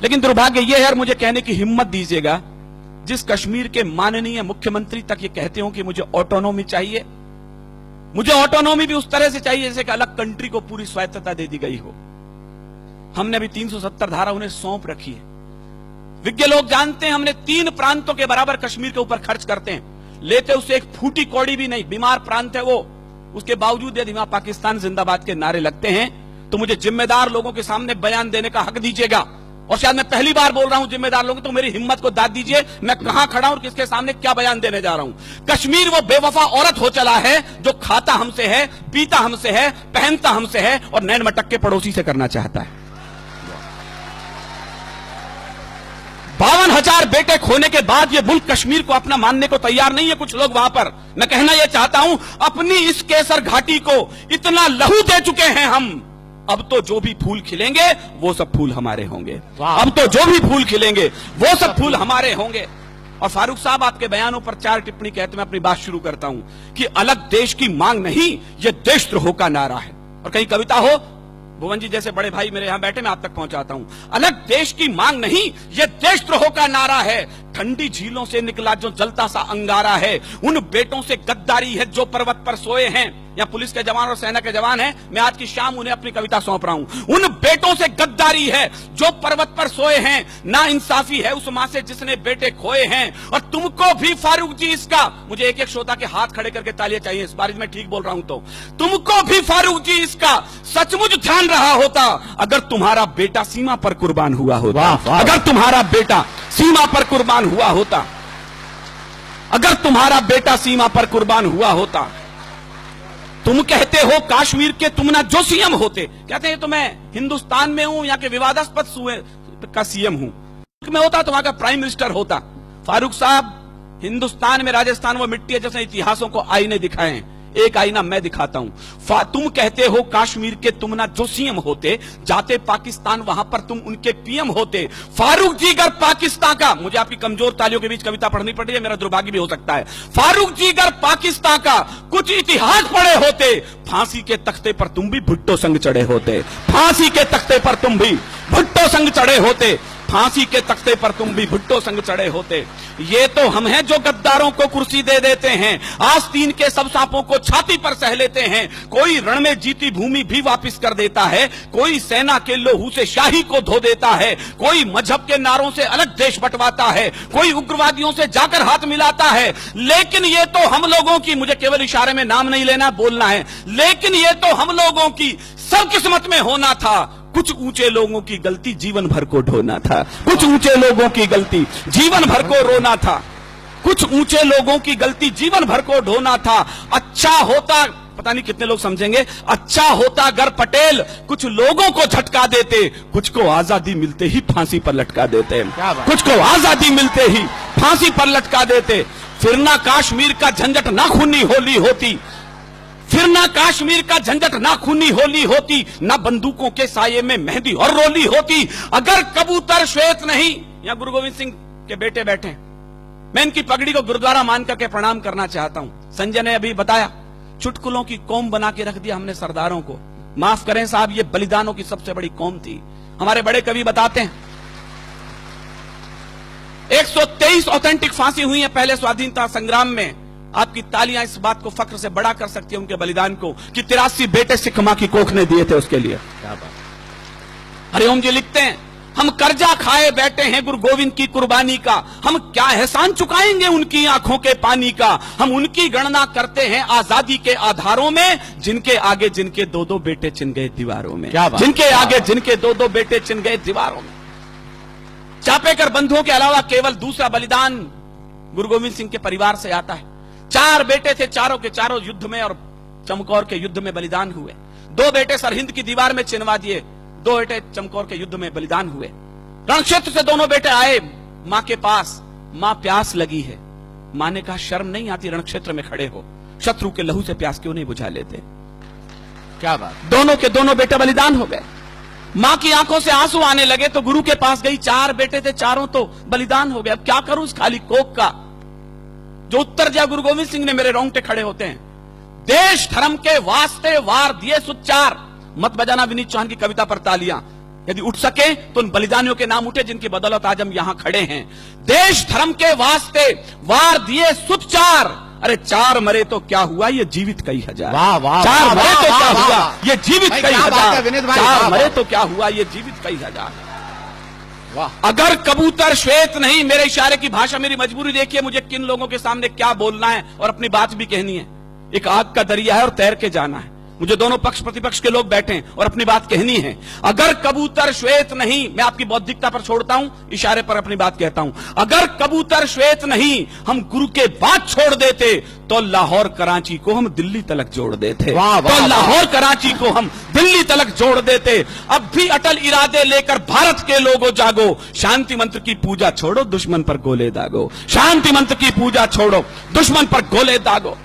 लेकिन दुर्भाग्य यह है, और मुझे कहने की हिम्मत दीजिएगा, जिस कश्मीर के माननीय मुख्यमंत्री तक ये कहते हो कि मुझे ऑटोनॉमी चाहिए, मुझे ऑटोनॉमी भी उस तरह से चाहिए जैसे कि अलग कंट्री को पूरी स्वायत्तता दे दी गई हो। हमने अभी 370 धारा उन्हें सौंप रखी है। विज्ञ लोग जानते हैं हमने 3 प्रांतों के बराबर कश्मीर के ऊपर खर्च करते हैं, लेते उससे एक फूटी कौड़ी भी नहीं। बीमार प्रांत है वो, उसके बावजूद यदि वहां पाकिस्तान जिंदाबाद के नारे लगते हैं तो मुझे जिम्मेदार लोगों के सामने बयान देने का हक दीजिएगा। और शायद मैं पहली बार बोल रहा हूं जिम्मेदार लोगों, तो मेरी हिम्मत को दाद दीजिए, मैं कहां खड़ा हूं और किसके सामने क्या बयान देने जा रहा हूं। कश्मीर वो बेवफा औरत हो चला है जो खाता हमसे है, पीता हमसे है, पहनता हमसे है और नैन मटक के पड़ोसी से करना चाहता है। 52,000 बेटे खोने के बाद ये मुल्क कश्मीर को अपना मानने को तैयार नहीं है कुछ लोग वहां पर। मैं कहना यह चाहता हूं, अपनी इस केसर घाटी को इतना लहू दे चुके हैं हम, अब तो जो भी फूल खिलेंगे वो सब फूल हमारे होंगे। अब तो जो भी फूल खिलेंगे वो सब फूल हमारे होंगे। और फारूक साहब, आपके बयानों पर 4 टिप्पणी कहते मैं अपनी बात शुरू करता हूं कि अलग देश की मांग नहीं, यह देशद्रोह का नारा है। और कहीं कविता हो, भुवन जी जैसे बड़े भाई मेरे यहां बैठे, मैं आप तक पहुंचाता हूं। अलग देश की मांग नहीं, यह देशद्रोह का नारा है। ठंडी झीलों से निकला जो जलता सा अंगारा है, उन बेटों से गद्दारी है जो पर्वत पर सोए हैं। या पुलिस के जवान और सेना के जवान हैं, मैं आज की शाम उन्हें अपनी कविता सौंप रहा हूं। उन बेटों से गद्दारी है जो पर्वत पर सोए हैं, ना इंसाफी है उस मां से जिसने बेटे खोए हैं। और तुमको भी फारूक जी इसका, मुझे एक एक श्रोता के हाथ खड़े करके तालियां चाहिए इस बार मैं ठीक बोल रहा हूं तो, तुमको भी फारूक जी इसका सचमुच ध्यान रहा होता अगर तुम्हारा बेटा सीमा पर कुर्बान हुआ होता। अगर तुम्हारा बेटा सीमा पर कुर्बान हुआ होता, अगर तुम्हारा बेटा सीमा पर कुर्बान हुआ होता। तुम कहते हो काश्मीर के तुम ना जो सीएम होते, कहते हैं तो मैं हिंदुस्तान में हूं या के विवादास्पद सूबे का सीएम हूं, मैं होता तो वहां का प्राइम मिनिस्टर होता। फारूक साहब, हिंदुस्तान में राजस्थान वो मिट्टी है जैसे इतिहासों को आईने दिखाए, एक आईना मैं दिखाता हूं। तुम कहते हो काश्मीर के तुम ना जो सीएम होते, जाते पाकिस्तान वहां पर तुम उनके पीएम होते। फारूक जी अगर पाकिस्तान का, मुझे आपकी कमजोर तालियों के बीच कविता पढ़नी पड़ रही है, मेरा दुर्भाग्य भी हो सकता है। फारूक जी अगर पाकिस्तान का कुछ इतिहास पढ़े होते, फांसी के तख्ते पर तुम भी भुट्टो संग चढ़े होते। फांसी के तख्ते पर तुम भी भुट्टो संग चढ़े होते। फांसी के तख्ते पर तुम भी भुट्टो संग चढ़े होते। ये तो हम हैं जो गद्दारों को कुर्सी दे देते हैं, आस्तीन के सब सांपों को छाती पर सह लेते हैं। कोई रण में जीती भूमि भी वापस कर देता है, कोई सेना के लोहू से शाही को धो देता है, कोई मजहब के नारों से अलग देश बंटवाता है, कोई उग्रवादियों से जाकर हाथ मिलाता है। लेकिन ये तो हम लोगों की, मुझे केवल इशारे में नाम नहीं लेना, बोलना है, लेकिन ये तो हम लोगों की सब किस्मत में होना था। कुछ ऊंचे लोगों की गलती जीवन भर को ढोना था, कुछ ऊंचे लोगों की गलती जीवन भर को रोना था, कुछ ऊंचे लोगों की गलती जीवन भर को ढोना था। अच्छा होता, पता नहीं कितने लोग समझेंगे, अच्छा होता अगर पटेल कुछ लोगों को झटका देते, कुछ को आजादी मिलते ही फांसी पर लटका देते, कुछ को आजादी मिलते ही फांसी पर लटका देते। फिर ना कश्मीर का झंझट ना खूनी होली होती, फिर ना कश्मीर का झंझट ना खूनी होली होती, ना बंदूकों के साये में मेहंदी और रोली होती। अगर कबूतर श्वेत नहीं, यहां गुरु गोविंद सिंह के बेटे बैठे, मैं इनकी पगड़ी को गुरुद्वारा मान करके प्रणाम करना चाहता हूं। संजय ने अभी बताया, चुटकुलों की कौम बना के रख दिया हमने सरदारों को। माफ करें साहब, ये बलिदानों की सबसे बड़ी कौम थी। हमारे बड़े कवि बताते हैं 123 ऑथेंटिक फांसी हुई है पहले स्वाधीनता संग्राम में। आपकी तालियां इस बात को फख्र से बड़ा कर सकती है उनके बलिदान को कि 83 बेटे सिख मां की कोख ने दिए थे उसके लिए। क्या बात। हरिओम जी लिखते हैं, हम कर्जा खाए बैठे हैं गुरु गोविंद की कुर्बानी का, हम क्या एहसान चुकाएंगे उनकी आंखों के पानी का। हम उनकी गणना करते हैं आजादी के आधारों में, जिनके आगे जिनके 2-2 बेटे चिन गए दीवारों में, जिनके आगे जिनके 2-2 बेटे चिन गए दीवारों में। चापेकर बंधुओं के अलावा केवल दूसरा बलिदान गुरु गोविंद सिंह के परिवार से आता है। 4 बेटे थे, चारों के चारों युद्ध में और चमकौर के युद्ध में बलिदान हुए। 2 बेटे सरहिंद की दीवार में चिनवा दिए, 2 बेटे चमकौर के युद्ध में बलिदान हुए। रणक्षेत्र से दोनों बेटे आए मां के पास, मां प्यास लगी है। मां ने कहा शर्म नहीं आती रणक्षेत्र में खड़े हो, शत्रु के लहू से प्यास क्यों नहीं बुझा लेते। क्या बात। दोनों के दोनों बेटे बलिदान हो गए। मां की आंखों से आंसू आने लगे तो गुरु के पास गई, 4 बेटे थे, चारों तो बलिदान हो गए, अब क्या करूं इस खाली कोख का। जो उत्तर दिया गुरु गोविंद सिंह ने, मेरे रोंगटे खड़े होते हैं। देश धर्म के वास्ते वार दिए सुचार, मत बजाना विनीत चौहान की कविता पर तालियां। यदि उठ सके तो उन बलिदानियों के नाम उठे जिनकी बदौलत आज हम यहां खड़े हैं। देश धर्म के वास्ते वार दिए सुत चार, अरे चार मरे तो क्या हुआ, ये जीवित कई हजार। वाह वाह, चार मरे तो क्या हुआ, ये जीवित भाई, कई क्या बात है हजार। विनीत भाई, चार वाह, मरे वाह। तो क्या हुआ, ये जीवित कई हजार। वाह। अगर कबूतर श्वेत नहीं, मेरे इशारे की भाषा, मेरी मजबूरी देखिए मुझे किन लोगों के सामने क्या बोलना है और अपनी बात भी कहनी है। एक आग का दरिया है और तैर के जाना है। मुझे दोनों पक्ष प्रतिपक्ष के लोग बैठे हैं और अपनी बात कहनी है। अगर कबूतर श्वेत नहीं, मैं आपकी बौद्धिकता पर छोड़ता हूं, इशारे पर अपनी बात कहता हूं। अगर कबूतर श्वेत नहीं, हम गुरु के बाद छोड़ देते तो लाहौर कराची को हम दिल्ली तलक जोड़ देते। वाह, वाह, तो लाहौर कराची को हम दिल्ली तलक जोड़ देते। अब भी अटल इरादे लेकर भारत के लोगों जागो, शांति मंत्र की पूजा छोड़ो, दुश्मन पर गोले दागो। शांति मंत्र की पूजा छोड़ो, दुश्मन पर गोले दागो।